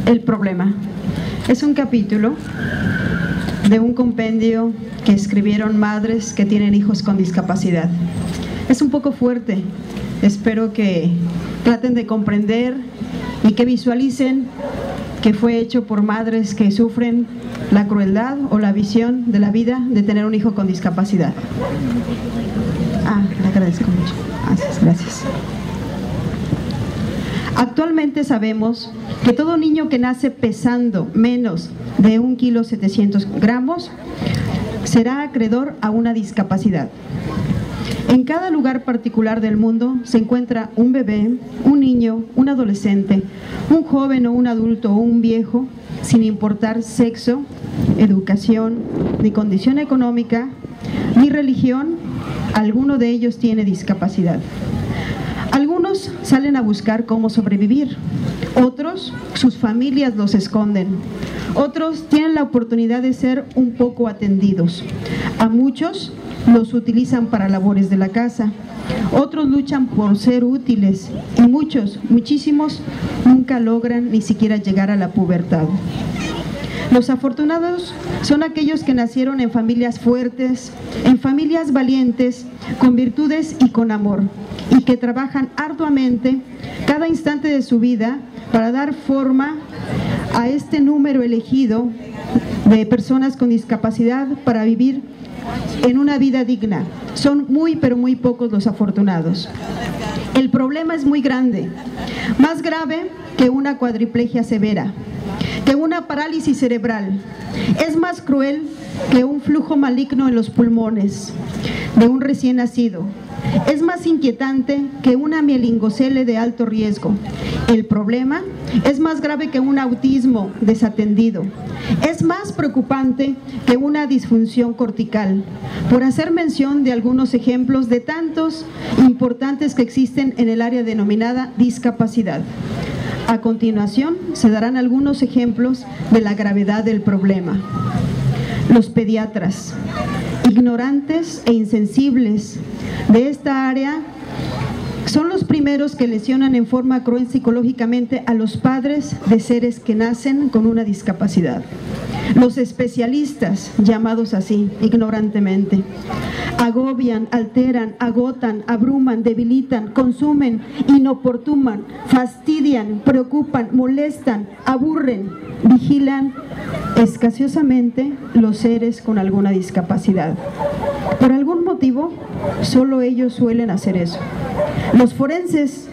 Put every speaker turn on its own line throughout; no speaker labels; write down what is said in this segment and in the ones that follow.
El problema. Es un capítulo de un compendio que escribieron madres que tienen hijos con discapacidad. Es un poco fuerte. Espero que traten de comprender y que visualicen que fue hecho por madres que sufren la crueldad o la visión de la vida de tener un hijo con discapacidad. Le agradezco mucho. Gracias. Actualmente sabemos que todo niño que nace pesando menos de 1,7 kg será acreedor a una discapacidad. En cada lugar particular del mundo se encuentra un bebé, un niño, un adolescente, un joven o un adulto o un viejo, sin importar sexo, educación, ni condición económica, ni religión, alguno de ellos tiene discapacidad. Algunos salen a buscar cómo sobrevivir, otros, sus familias los esconden, otros tienen la oportunidad de ser un poco atendidos. A muchos los utilizan para labores de la casa, otros luchan por ser útiles y muchísimos nunca logran ni siquiera llegar a la pubertad. Los afortunados son aquellos que nacieron en familias fuertes, en familias valientes, con virtudes y con amor, y que trabajan arduamente cada instante de su vida para dar forma a este número elegido de personas con discapacidad para vivir en una vida digna. Son muy, pero muy pocos los afortunados. El problema es muy grande, más grave que una cuadriplegia severa, que una parálisis cerebral. Es más cruel que un flujo maligno en los pulmones de un recién nacido. Es más inquietante que una mielingocele de alto riesgo. El problema es más grave que un autismo desatendido. Es más preocupante que una disfunción cortical, por hacer mención de algunos ejemplos de tantos importantes que existen en el área denominada discapacidad. A continuación se darán algunos ejemplos de la gravedad del problema. Los pediatras, ignorantes e insensibles de esta área, son los primeros que lesionan en forma cruel psicológicamente a los padres de seres que nacen con una discapacidad. Los especialistas, llamados así, ignorantemente, agobian, alteran, agotan, abruman, debilitan, consumen, inoportunan, fastidian, preocupan, molestan, aburren, vigilan escasamente los seres con alguna discapacidad. Por algún motivo, solo ellos suelen hacer eso. Los forenses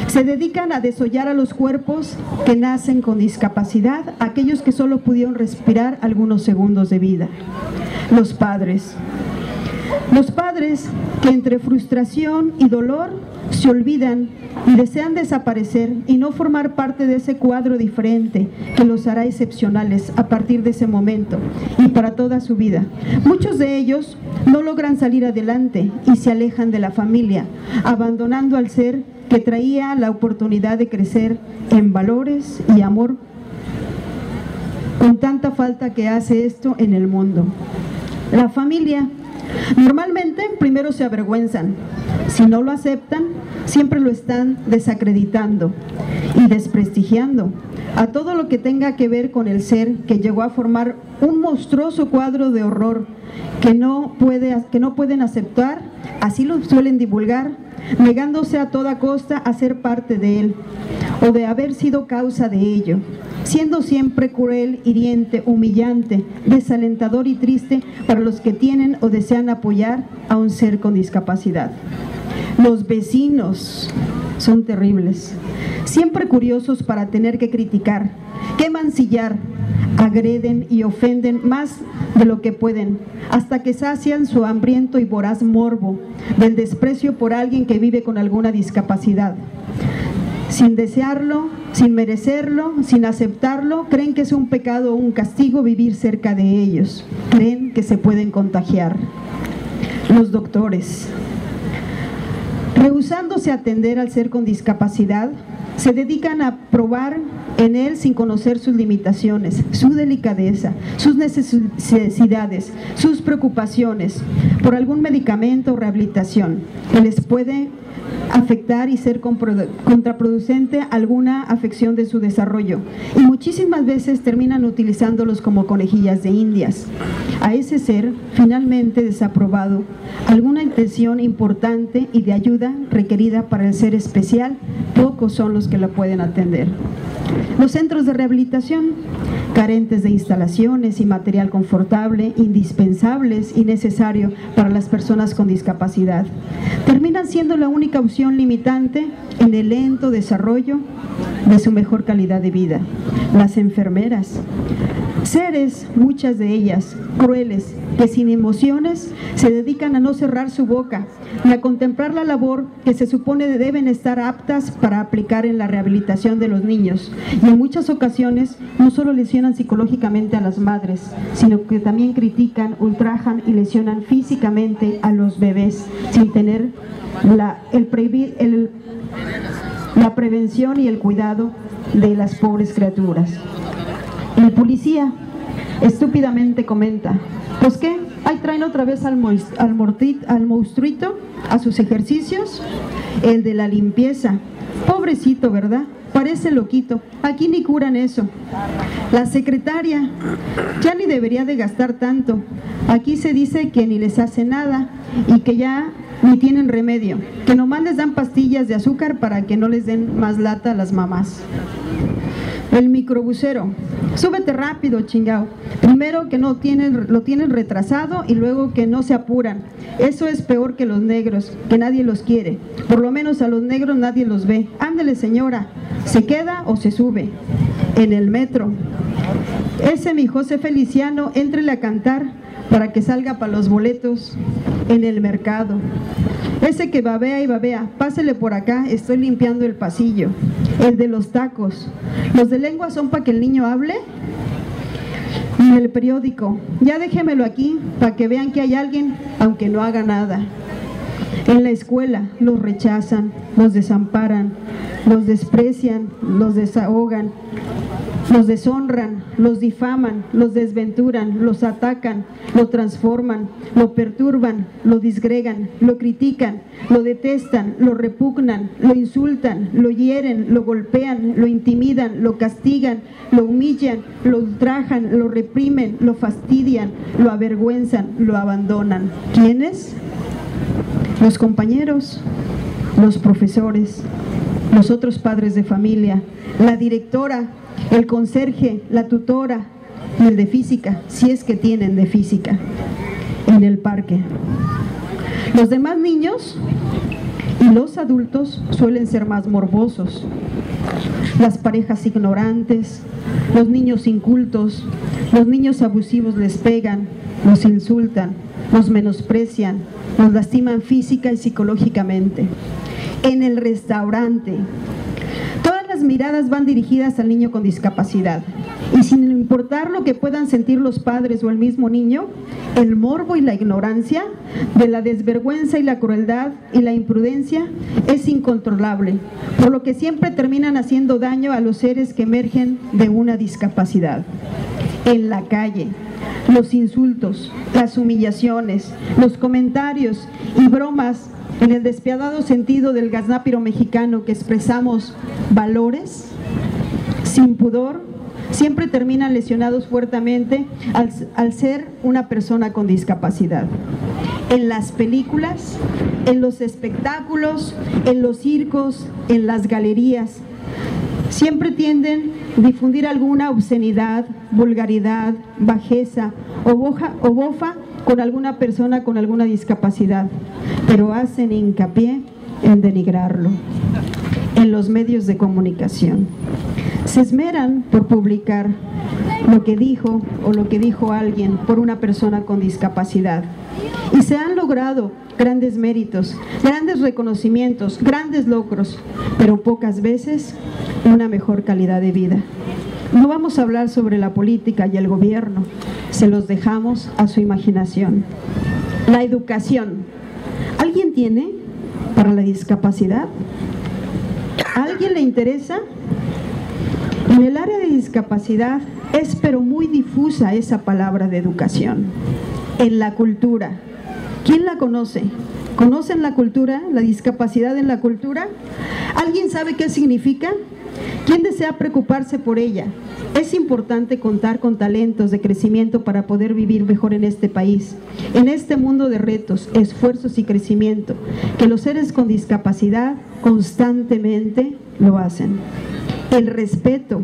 se dedican a desollar a los cuerpos que nacen con discapacidad, aquellos que solo pudieron respirar algunos segundos de vida. Los padres que entre frustración y dolor se olvidan y desean desaparecer y no formar parte de ese cuadro diferente que los hará excepcionales a partir de ese momento y para toda su vida. Muchos de ellos no logran salir adelante y se alejan de la familia, abandonando al ser que traía la oportunidad de crecer en valores y amor, con tanta falta que hace esto en el mundo. La familia normalmente primero se avergüenzan. Si no lo aceptan, siempre lo están desacreditando y desprestigiando a todo lo que tenga que ver con el ser que llegó a formar un monstruoso cuadro de horror que no pueden aceptar. Así lo suelen divulgar, negándose a toda costa a ser parte de él o de haber sido causa de ello, siendo siempre cruel, hiriente, humillante, desalentador y triste para los que tienen o desean apoyar a un ser con discapacidad. Los vecinos son terribles, siempre curiosos para tener que criticar, que mancillar, agreden y ofenden más de lo que pueden, hasta que sacian su hambriento y voraz morbo del desprecio por alguien que vive con alguna discapacidad. Sin desearlo, sin merecerlo, sin aceptarlo, creen que es un pecado o un castigo vivir cerca de ellos. Creen que se pueden contagiar. Los doctores, rehusándose a atender al ser con discapacidad, se dedican a probar en él sin conocer sus limitaciones, su delicadeza, sus necesidades, sus preocupaciones por algún medicamento o rehabilitación que les puede afectar y ser contraproducente alguna afección de su desarrollo, y muchísimas veces terminan utilizándolos como conejillas de indias. A ese ser finalmente desaprobado alguna intención importante y de ayuda requerida para el ser especial, pocos son los que la pueden atender. Los centros de rehabilitación, carentes de instalaciones y material confortable, indispensables y necesario para las personas con discapacidad, terminan siendo la única opción limitante en el lento desarrollo de su mejor calidad de vida. Las enfermeras, seres, muchas de ellas, crueles, que sin emociones se dedican a no cerrar su boca y a contemplar la labor que se supone deben estar aptas para aplicar en la rehabilitación de los niños, y en muchas ocasiones no solo lesionan psicológicamente a las madres, sino que también critican, ultrajan y lesionan físicamente a los bebés sin tener la prevención y el cuidado de las pobres criaturas. El policía estúpidamente comenta: ¿pues qué? Ahí traen otra vez al monstruito a sus ejercicios, el de la limpieza. Pobrecito, ¿verdad? Parece loquito, aquí ni curan eso. La secretaria, ya ni debería de gastar tanto. Aquí se dice que ni les hace nada y que ya ni tienen remedio, que nomás les dan pastillas de azúcar para que no les den más lata a las mamás. El microbusero: súbete rápido, chingao. Primero que lo tienen retrasado y luego que no se apuran. Eso es peor que los negros, que nadie los quiere. Por lo menos a los negros nadie los ve. Ándele, señora, ¿se queda o se sube? En el metro: ese mi José Feliciano, éntrele a cantar para que salga para los boletos. En el mercado: ese que babea y babea, pásele por acá, estoy limpiando el pasillo. El de los tacos: ¿los de lengua son para que el niño hable? En el periódico: ya déjemelo aquí para que vean que hay alguien, aunque no haga nada. En la escuela: los rechazan, los desamparan, los desprecian, los desahogan, los deshonran, los difaman, los desventuran, los atacan, lo transforman, lo perturban, lo disgregan, lo critican, lo detestan, lo repugnan, lo insultan, lo hieren, lo golpean, lo intimidan, lo castigan, lo humillan, lo ultrajan, lo reprimen, lo fastidian, lo avergüenzan, lo abandonan. ¿Quiénes? Los compañeros, los profesores, los otros padres de familia, la directora, el conserje, la tutora y el de física, si es que tienen de física. En el parque: los demás niños y los adultos suelen ser más morbosos. Las parejas ignorantes, los niños incultos, los niños abusivos les pegan, los insultan, los menosprecian, los lastiman física y psicológicamente. En el restaurante: todas las miradas van dirigidas al niño con discapacidad, y sin importar lo que puedan sentir los padres o el mismo niño, el morbo y la ignorancia de la desvergüenza y la crueldad y la imprudencia es incontrolable, por lo que siempre terminan haciendo daño a los seres que emergen de una discapacidad. En la calle: los insultos, las humillaciones, los comentarios y bromas en el despiadado sentido del gaznápiro mexicano que expresamos valores sin pudor, siempre terminan lesionados fuertemente al ser una persona con discapacidad. En las películas, en los espectáculos, en los circos, en las galerías, siempre tienden a difundir alguna obscenidad, vulgaridad, bajeza o bofa con alguna persona con alguna discapacidad, pero hacen hincapié en denigrarlo. En los medios de comunicación se esmeran por publicar lo que dijo o lo que dijo alguien por una persona con discapacidad, y se han logrado grandes méritos, grandes reconocimientos, grandes logros, pero pocas veces una mejor calidad de vida. No vamos a hablar sobre la política y el gobierno, se los dejamos a su imaginación. La educación: ¿alguien tiene para la discapacidad? ¿A alguien le interesa? En el área de discapacidad es pero muy difusa esa palabra de educación. En la cultura, ¿quién la conoce? ¿Conocen la cultura, la discapacidad en la cultura? ¿Alguien sabe qué significa? ¿Quién desea preocuparse por ella? Es importante contar con talentos de crecimiento para poder vivir mejor en este país, en este mundo de retos, esfuerzos y crecimiento, que los seres con discapacidad constantemente lo hacen. El respeto.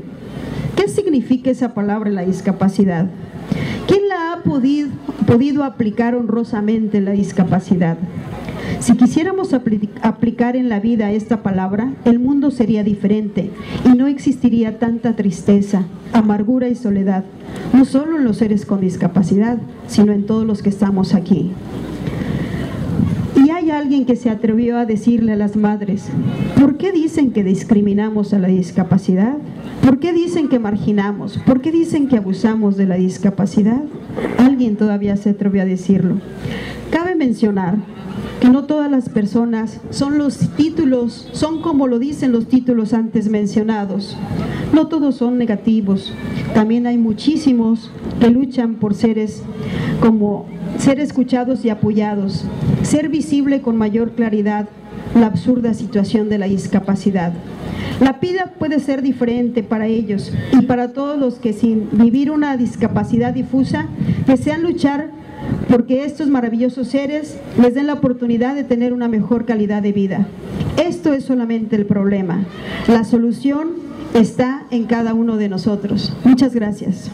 ¿Qué significa esa palabra, la discapacidad? ¿Quién la ha podido aplicar honrosamente, la discapacidad? Si quisiéramos aplicar en la vida esta palabra, el mundo sería diferente y no existiría tanta tristeza, amargura y soledad, no solo en los seres con discapacidad, sino en todos los que estamos aquí. Y hay alguien que se atrevió a decirle a las madres: ¿por qué dicen que discriminamos a la discapacidad? ¿Por qué dicen que marginamos? ¿Por qué dicen que abusamos de la discapacidad? Alguien todavía se atrevió a decirlo. Cabe mencionar que no todas las personas son los títulos, son como lo dicen los títulos antes mencionados. No todos son negativos. También hay muchísimos que luchan por seres como ser escuchados y apoyados, ser visible con mayor claridad la absurda situación de la discapacidad. La vida puede ser diferente para ellos y para todos los que sin vivir una discapacidad difusa desean luchar porque estos maravillosos seres les den la oportunidad de tener una mejor calidad de vida. Esto es solamente el problema. La solución está en cada uno de nosotros. Muchas gracias.